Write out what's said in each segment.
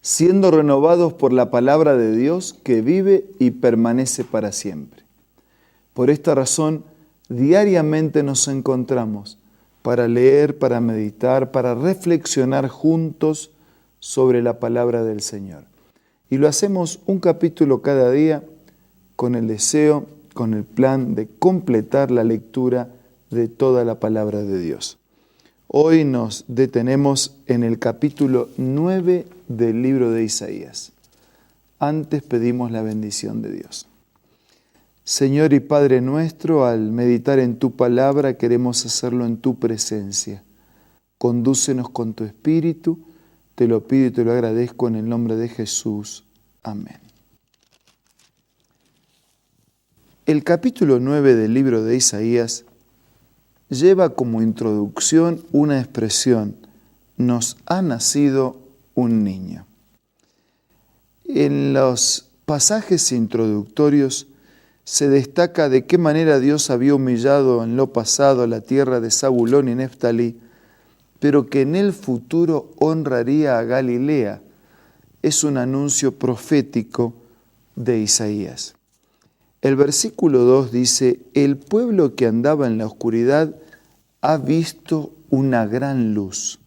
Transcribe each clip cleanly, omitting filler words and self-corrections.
siendo renovados por la palabra de Dios que vive y permanece para siempre. Por esta razón, diariamente nos encontramos para leer, para meditar, para reflexionar juntos sobre la palabra del Señor. Y lo hacemos un capítulo cada día con el deseo, con el plan de completar la lectura de toda la palabra de Dios. Hoy nos detenemos en el capítulo 9 del libro de Isaías. Antes pedimos la bendición de Dios. Señor y Padre nuestro, al meditar en tu palabra queremos hacerlo en tu presencia. Condúcenos con tu Espíritu, te lo pido y te lo agradezco en el nombre de Jesús. Amén. El capítulo 9 del libro de Isaías lleva como introducción una expresión: nos ha nacido un niño. En los pasajes introductorios se destaca de qué manera Dios había humillado en lo pasado la tierra de Zabulón y Neftalí, pero que en el futuro honraría a Galilea. Es un anuncio profético de Isaías. El versículo 2 dice: el pueblo que andaba en la oscuridad ha visto una gran luz.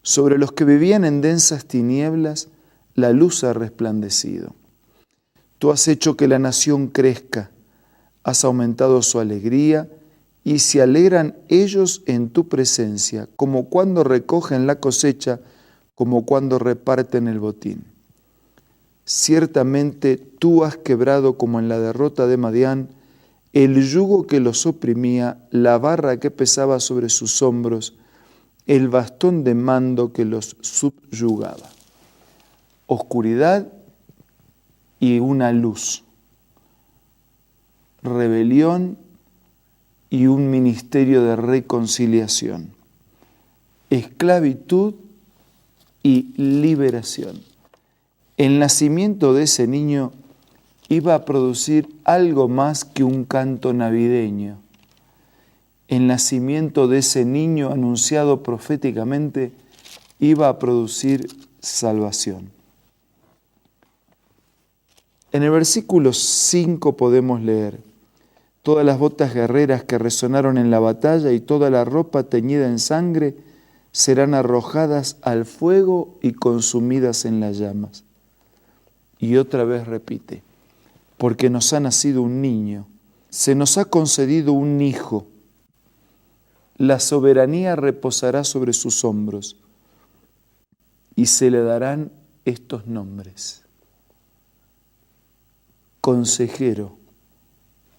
Sobre los que vivían en densas tinieblas, la luz ha resplandecido. Tú has hecho que la nación crezca, has aumentado su alegría, y se alegran ellos en tu presencia, como cuando recogen la cosecha, como cuando reparten el botín. Ciertamente tú has quebrado, como en la derrota de Madián, el yugo que los oprimía, la barra que pesaba sobre sus hombros, el bastón de mando que los subyugaba. Oscuridad y una luz, rebelión y un ministerio de reconciliación, esclavitud y liberación. El nacimiento de ese niño iba a producir algo más que un canto navideño. El nacimiento de ese niño anunciado proféticamente iba a producir salvación. En el versículo 5 podemos leer: todas las botas guerreras que resonaron en la batalla y toda la ropa teñida en sangre serán arrojadas al fuego y consumidas en las llamas. Y otra vez repite: porque nos ha nacido un niño, se nos ha concedido un hijo, la soberanía reposará sobre sus hombros y se le darán estos nombres: Consejero,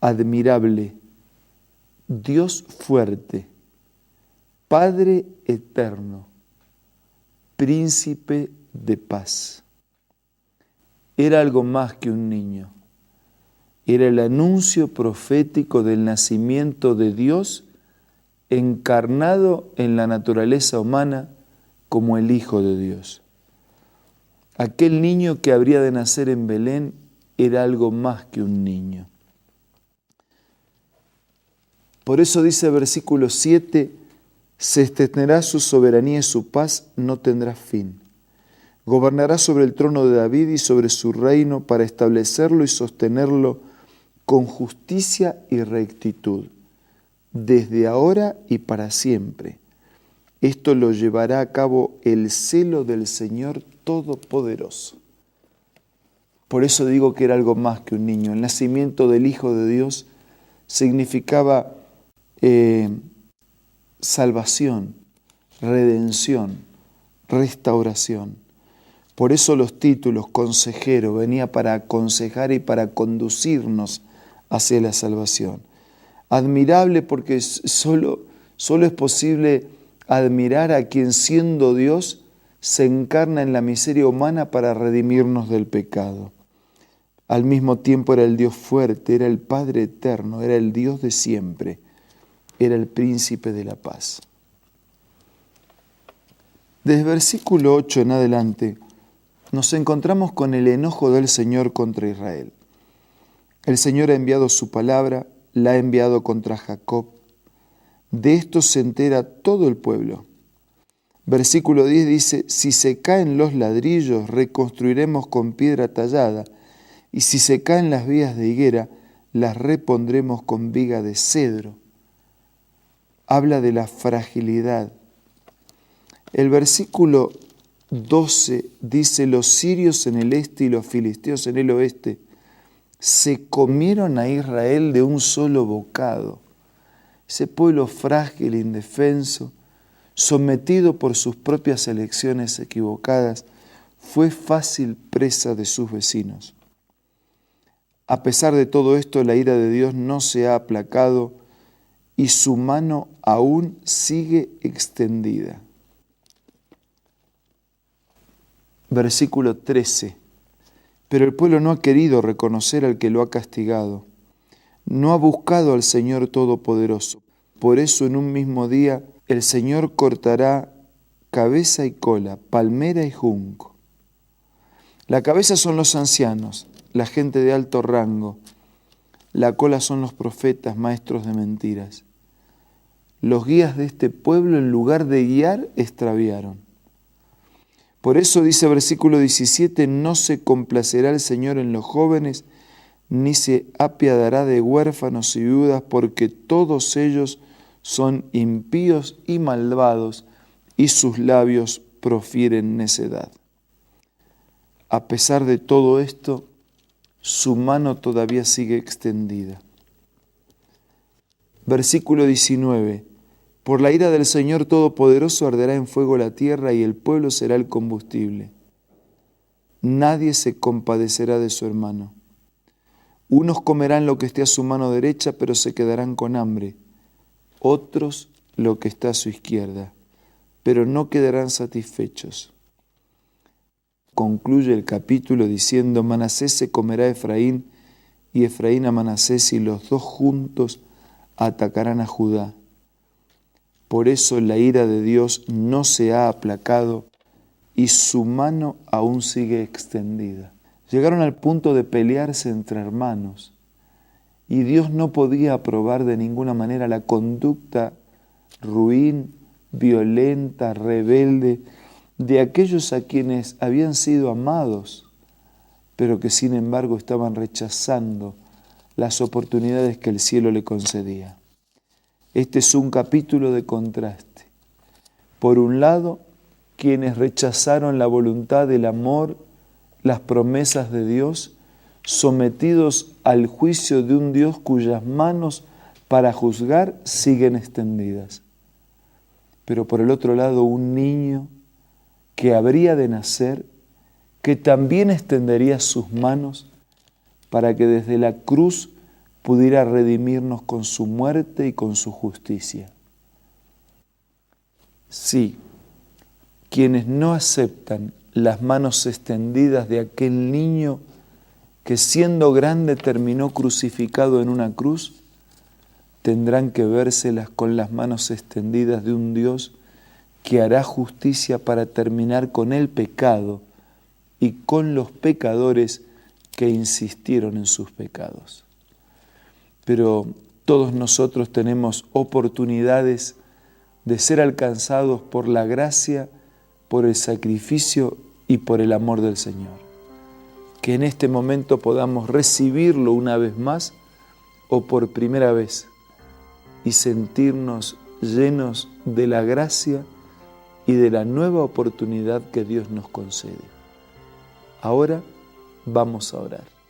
admirable, Dios fuerte, Padre eterno, Príncipe de paz. Era algo más que un niño. Era el anuncio profético del nacimiento de Dios encarnado en la naturaleza humana como el Hijo de Dios. Aquel niño que habría de nacer en Belén era algo más que un niño. Por eso dice el versículo 7, se extenderá su soberanía y su paz no tendrá fin. Gobernará sobre el trono de David y sobre su reino para establecerlo y sostenerlo con justicia y rectitud, desde ahora y para siempre. Esto lo llevará a cabo el celo del Señor Todopoderoso. Por eso digo que era algo más que un niño. El nacimiento del Hijo de Dios significaba salvación, redención, restauración. Por eso los títulos: consejero, venía para aconsejar y para conducirnos hacia la salvación. Admirable, porque solo es posible admirar a quien, siendo Dios, se encarna en la miseria humana para redimirnos del pecado. Al mismo tiempo era el Dios fuerte, era el Padre eterno, era el Dios de siempre, era el Príncipe de la paz. Desde el versículo 8 en adelante nos encontramos con el enojo del Señor contra Israel. El Señor ha enviado su palabra, la ha enviado contra Jacob. De esto se entera todo el pueblo. Versículo 10 dice, si se caen los ladrillos, reconstruiremos con piedra tallada, y si se caen las vigas de higuera, las repondremos con viga de cedro. Habla de la fragilidad. El versículo 12 dice, los sirios en el este y los filisteos en el oeste se comieron a Israel de un solo bocado. Ese pueblo frágil, indefenso, sometido por sus propias elecciones equivocadas, fue fácil presa de sus vecinos. A pesar de todo esto, la ira de Dios no se ha aplacado y su mano aún sigue extendida. Versículo 13. Pero el pueblo no ha querido reconocer al que lo ha castigado. No ha buscado al Señor Todopoderoso. Por eso en un mismo día el Señor cortará cabeza y cola, palmera y junco. La cabeza son los ancianos, la gente de alto rango. La cola son los profetas, maestros de mentiras. Los guías de este pueblo, en lugar de guiar, extraviaron. Por eso dice versículo 17, no se complacerá el Señor en los jóvenes, ni se apiadará de huérfanos y viudas, porque todos ellos son impíos y malvados, y sus labios profieren necedad. A pesar de todo esto, su mano todavía sigue extendida. Versículo 19. Por la ira del Señor Todopoderoso arderá en fuego la tierra y el pueblo será el combustible. Nadie se compadecerá de su hermano. Unos comerán lo que esté a su mano derecha, pero se quedarán con hambre. Otros lo que está a su izquierda, pero no quedarán satisfechos. Concluye el capítulo diciendo, Manasés se comerá a Efraín y Efraín a Manasés, y los dos juntos atacarán a Judá. Por eso la ira de Dios no se ha aplacado y su mano aún sigue extendida. Llegaron al punto de pelearse entre hermanos y Dios no podía aprobar de ninguna manera la conducta ruin, violenta, rebelde de aquellos a quienes habían sido amados, pero que sin embargo estaban rechazando las oportunidades que el cielo le concedía. Este es un capítulo de contraste. Por un lado, quienes rechazaron la voluntad del amor, las promesas de Dios, sometidos al juicio de un Dios cuyas manos para juzgar siguen extendidas. Pero por el otro lado, un niño que habría de nacer, que también extendería sus manos para que desde la cruz pudiera redimirnos con su muerte y con su justicia. Sí, quienes no aceptan las manos extendidas de aquel niño que siendo grande terminó crucificado en una cruz, tendrán que vérselas con las manos extendidas de un Dios que hará justicia para terminar con el pecado y con los pecadores que insistieron en sus pecados. Pero todos nosotros tenemos oportunidades de ser alcanzados por la gracia, por el sacrificio y por el amor del Señor. Que en este momento podamos recibirlo una vez más o por primera vez y sentirnos llenos de la gracia y de la nueva oportunidad que Dios nos concede. Ahora vamos a orar.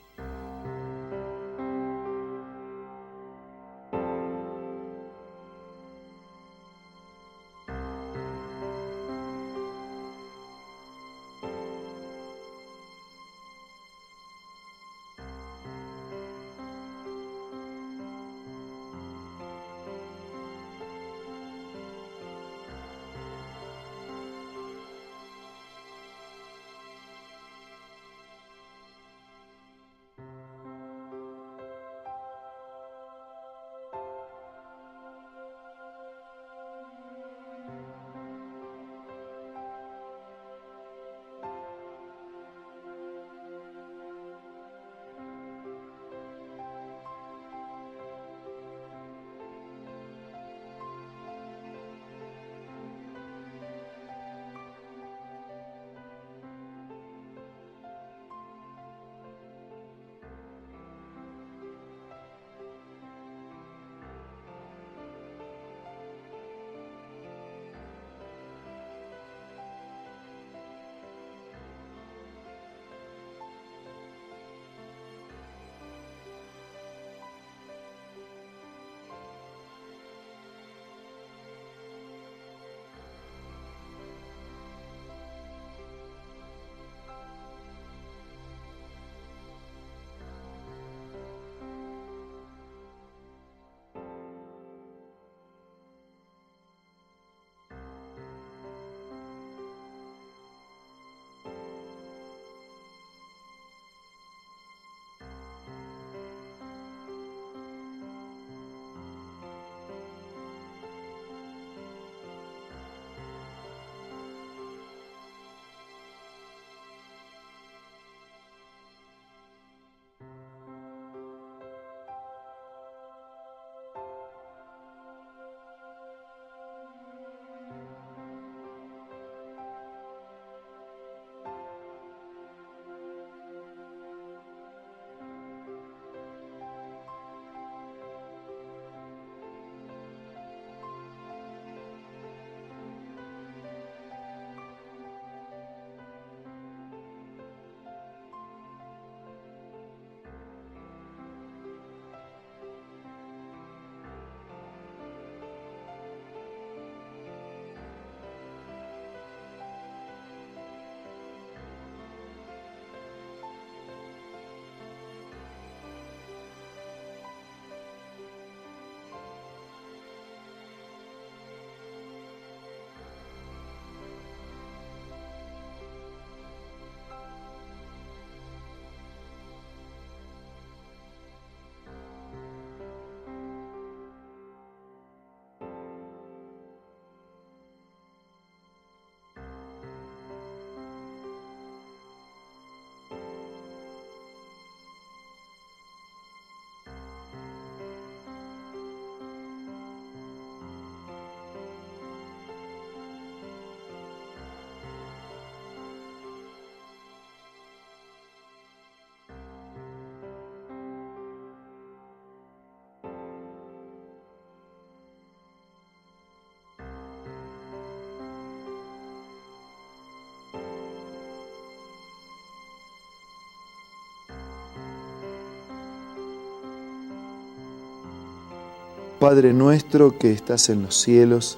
Padre nuestro que estás en los cielos,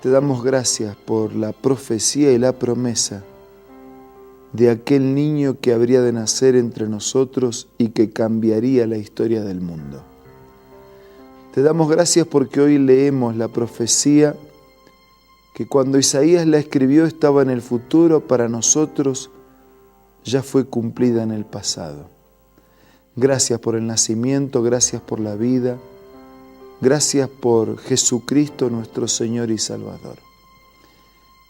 te damos gracias por la profecía y la promesa de aquel niño que habría de nacer entre nosotros y que cambiaría la historia del mundo. Te damos gracias porque hoy leemos la profecía que cuando Isaías la escribió estaba en el futuro, para nosotros ya fue cumplida en el pasado. Gracias por el nacimiento, gracias por la vida, gracias por Jesucristo nuestro Señor y Salvador.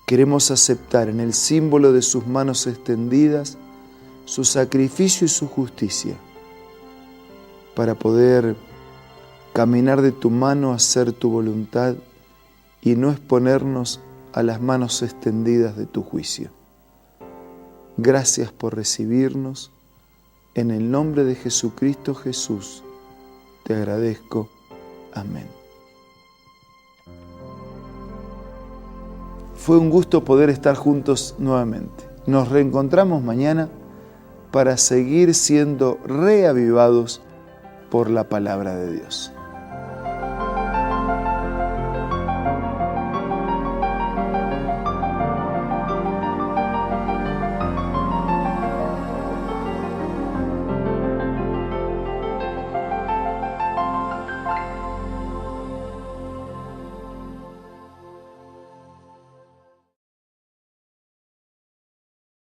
Queremos aceptar en el símbolo de sus manos extendidas su sacrificio y su justicia para poder caminar de tu mano, hacer tu voluntad y no exponernos a las manos extendidas de tu juicio. Gracias por recibirnos. En el nombre de Jesucristo Jesús, te agradezco. Amén. Fue un gusto poder estar juntos nuevamente. Nos reencontramos mañana para seguir siendo reavivados por la palabra de Dios.